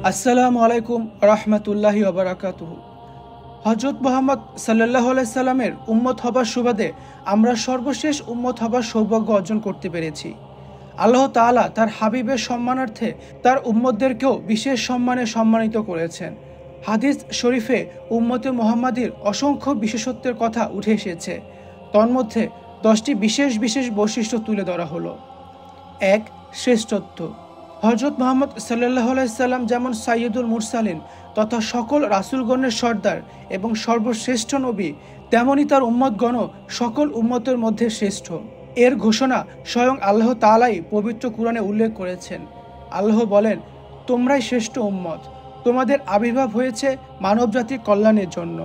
আসসালামু আলাইকুম রহমতুল্লাহি ওবারাকাতুহু। হজরত মোহাম্মদ সাল্লাল্লাহু আলাইহি সাল্লামের উম্মত হবার সুবাদে আমরা সর্বশেষ উম্মত হবার সৌভাগ্য অর্জন করতে পেরেছি। আল্লাহ তাআলা তার হাবিবের সম্মানার্থে তার উম্মতদেরকেও বিশেষ সম্মানে সম্মানিত করেছেন। হাদিস শরীফে উম্মতে মুহাম্মাদির অসংখ্য বিশেষত্বের কথা উঠে এসেছে। তন্মধ্যে 10টি বিশেষ বিশেষ বৈশিষ্ট্য তুলে ধরা হলো। 1. শ্রেষ্ঠত্ব। হজরত মোহাম্মদ সাল্লাল্লাহু আলাইহি সাল্লাম যেমন সাইয়্যিদুল মুরসালিন তথা সকল রাসূলগণের সর্দার এবং সর্বশ্রেষ্ঠ নবী, তেমনি তার উম্মতগণও সকল উম্মতের মধ্যে শ্রেষ্ঠ। এর ঘোষণা স্বয়ং আল্লাহ তাআলাই পবিত্র কুরআনে উল্লেখ করেছেন। আল্লাহ বলেন, তোমরাই শ্রেষ্ঠ উম্মত, তোমাদের আবির্ভাব হয়েছে মানবজাতির কল্যাণের জন্য।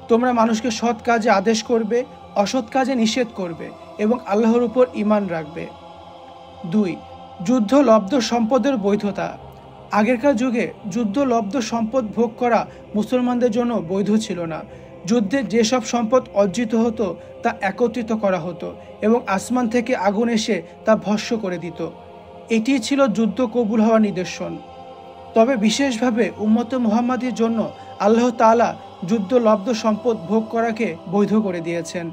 তোমরা মানুষকে সৎ কাজে আদেশ করবে, অসৎ কাজে নিষেধ করবে এবং আল্লাহর উপর ঈমান রাখবে। 2. যুদ্ধলব্ধ সম্পদের বৈধতা। আগেরকার যুগে যুদ্ধলব্ধ সম্পদ ভোগ করা মুসলমানদের জন্য বৈধ ছিল না। যুদ্ধে যেসব সম্পদ অর্জিত হতো তা একত্রিত করা হতো এবং আসমান থেকে আগুন এসে তা ভস্ম করে দিত। এটিই ছিল যুদ্ধ কবুল হওয়ার নিদর্শন। তবে বিশেষভাবে উম্মতে মুহাম্মাদির জন্য আল্লাহ তাআলা যুদ্ধলব্ধ সম্পদ ভোগ করাকে বৈধ করে দিয়েছেন।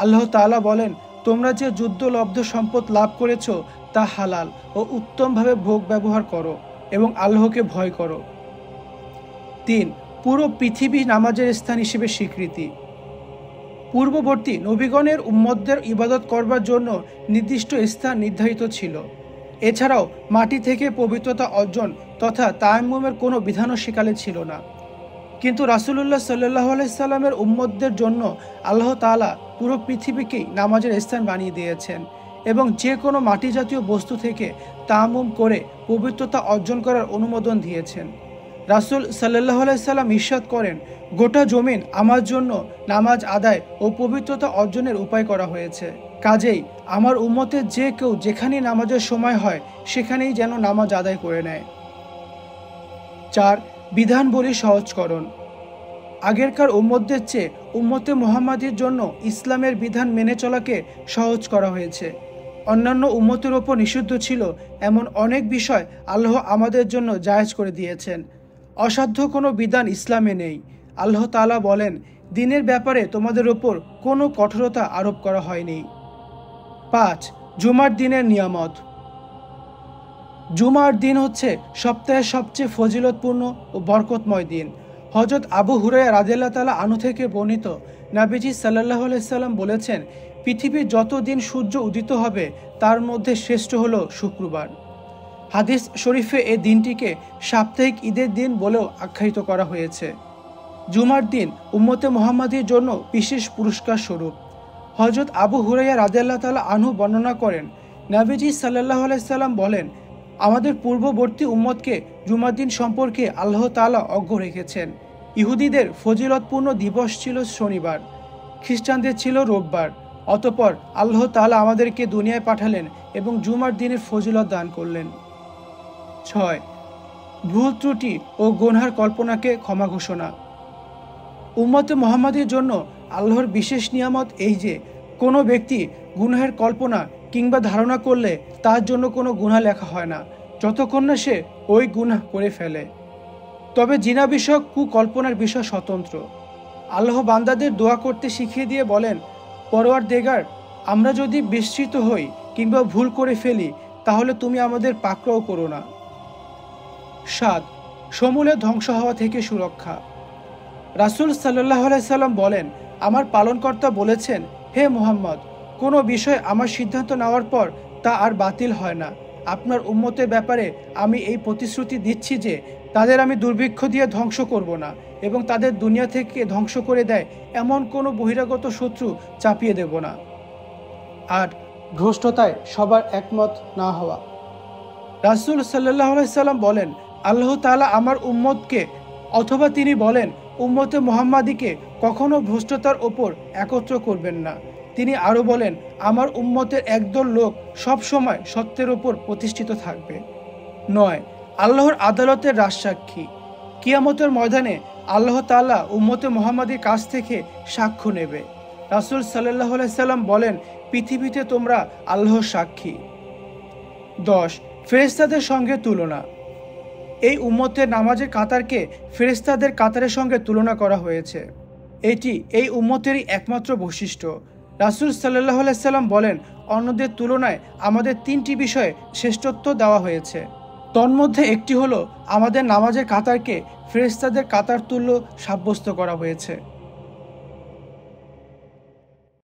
আল্লাহ তাআলা বলেন, তোমরা যে যুদ্ধলব্ধ সম্পদ লাভ করেছ তা হালাল ও উত্তমভাবে ভোগ ব্যবহার করো এবং আল্লাহকে ভয় করো। 3. পুরো পৃথিবী নামাজের স্থান হিসেবে স্বীকৃতি। পূর্ববর্তী নবীগণের উম্মতদের ইবাদত করবার জন্য নির্দিষ্ট স্থান নির্ধারিত ছিল। এছাড়াও মাটি থেকে পবিত্রতা অর্জন তথা তায়াম্মুমের কোনো বিধানও সেকালে ছিল না। কিন্তু রাসূলুল্লাহ সাল্লাল্লাহু আলাইহি সাল্লামের উম্মতদের জন্য আল্লাহ তাআলা পুরো পৃথিবীকেই নামাজের স্থান বানিয়ে দিয়েছেন এবং যে কোনো মাটি জাতীয় বস্তু থেকে তায়াম্মুম করে পবিত্রতা অর্জন করার অনুমোদন দিয়েছেন। রাসূল সাল্লাল্লাহু আলাইহি সাল্লাম ইরশাদ করেন, গোটা জমিন আমার জন্য নামাজ আদায় ও পবিত্রতা অর্জনের উপায় করা হয়েছে। কাজেই আমার উম্মতের যে কেউ যেখানেই নামাজের সময় হয় সেখানেই যেন নামাজ আদায় করে নেয়। 4. বিধানবলী সহজকরণ। আগেরকার উম্মতদের চেয়ে উম্মতে মুহাম্মাদির জন্য ইসলামের বিধান মেনে চলাকে সহজ করা হয়েছে। অন্যান্য উম্মতের ওপর নিষিদ্ধ ছিল এমন অনেক বিষয় আল্লাহ আমাদের জন্য জায়েজ করে দিয়েছেন। অসাধ্য কোনো বিধান ইসলামে নেই। আল্লাহ তাআলা বলেন, দিনের ব্যাপারে তোমাদের ওপর কোনো কঠোরতা আরোপ করা হয়নি। 5. জুমার দিনের নিয়ামত। জুমার দিন হচ্ছে সপ্তাহের সবচেয়ে ফজিলতপূর্ণ ও বরকতময় দিন। হযরত আবু হুরায়রা রাদিয়াল্লাহু তাআলা আনহু থেকে বর্ণিত, নবীজি সাল্লাল্লাহু আলাইহি সাল্লাম বলেছেন, পৃথিবীর যত দিন সূর্য উদিত হবে তার মধ্যে শ্রেষ্ঠ হলো শুক্রবার। হাদিস শরীফে এই দিনটিকে সাপ্তাহিক ঈদের দিন বলেও আখ্যায়িত করা হয়েছে। জুমার দিন উম্মতে মুহাম্মাদির জন্য বিশেষ পুরস্কার স্বরূপ। হযরত আবু হুরায়রা রাদিয়াল্লাহু তাআলা আনহু বর্ণনা করেন, নবীজি সাল্লাল্লাহু আলাইহি সাল্লাম বলেন, আমাদের পূর্ববর্তী উম্মতকে জুমার দিন সম্পর্কে আল্লাহ তাআলা অজ্ঞ রেখেছেন। ইহুদিদের ফজিলতপূর্ণ দিবস ছিল শনিবার, খ্রিস্টানদের ছিল রোববার। অতঃপর আল্লাহ তাআলা আমাদেরকে দুনিয়ায় পাঠালেন এবং জুমার দিনের ফজিলত দান করলেন। 6. ভুল ত্রুটি ও গুনহার কল্পনাকে ক্ষমা ঘোষণা। উম্মতে মুহাম্মাদির জন্য আল্লাহর বিশেষ নিয়ামত এই যে কোনো ব্যক্তি গুনহের কল্পনা কিংবা ধারণা করলে তার জন্য কোনো গুনাহ লেখা হয় না যতক্ষণ না সে ওই গুনাহ করে ফেলে। তবে জিনা বিষয়ক কুকল্পনার বিষয় স্বতন্ত্র। আল্লাহ বান্দাদের দোয়া করতে শিখিয়ে দিয়ে বলেন, পরওয়ারদিগার, আমরা যদি বিস্মৃত হই কিংবা ভুল করে ফেলি তাহলে তুমি আমাদের পাকড়াও করো না। 7. সমূলে ধ্বংস হওয়া থেকে সুরক্ষা। রাসূল সাল্লাল্লাহু আলাইহি সাল্লাম বলেন, আমার পালনকর্তা বলেছেন, হে মুহাম্মদ, কোনো বিষয় আমার সিদ্ধান্ত নেওয়ার পর তা আর বাতিল হয় না। আপনার উম্মতের ব্যাপারে আমি এই প্রতিশ্রুতি দিচ্ছি যে তাদের আমি দুর্ভিক্ষ দিয়ে ধ্বংস করব না এবং তাদের দুনিয়া থেকে ধ্বংস করে দেয় এমন কোনো বহিরাগত শত্রু চাপিয়ে দেব না। 8. ভ্রষ্টতায় সবার একমত না হওয়া। রাসূল সাল্লাল্লাহু আলাইহি সাল্লাম বলেন, আল্লাহ তাআলা আমার উম্মতকে অথবা তিনি বলেন উম্মতে মুহাম্মাদিকে কখনো ভ্রষ্টতার ওপর একত্র করবেন না। তিনি আরও বলেন, আমার উম্মতের একদল লোক সব সময় সত্যের ওপর প্রতিষ্ঠিত থাকবে। 9. আল্লাহর আদালতের রাজসাক্ষী। কিয়ামতের ময়দানে আল্লাহ তাআলা উম্মতে মুহাম্মাদির কাছ থেকে সাক্ষ্য নেবে। রাসূল সাল্লাল্লাহু আলাইহি সাল্লাম বলেন, পৃথিবীতে তোমরা আল্লাহর সাক্ষী। 10. ফেরেশতাদের সঙ্গে তুলনা। এই উম্মতের নামাজের কাতারকে ফেরেশতাদের কাতারের সঙ্গে তুলনা করা হয়েছে। এটি এই উম্মতেরই একমাত্র বৈশিষ্ট্য। রাসূল সাল্লাল্লাহু আলাইহি সাল্লাম বলেন, অন্যদের তুলনায় আমাদের 3টি বিষয়ে শ্রেষ্ঠত্ব দেওয়া হয়েছে। তন্মধ্যে একটি হলো আমাদের নামাজের কাতারকে ফেরেশতাদের কাতার তুল্য সাব্যস্ত করা হয়েছে।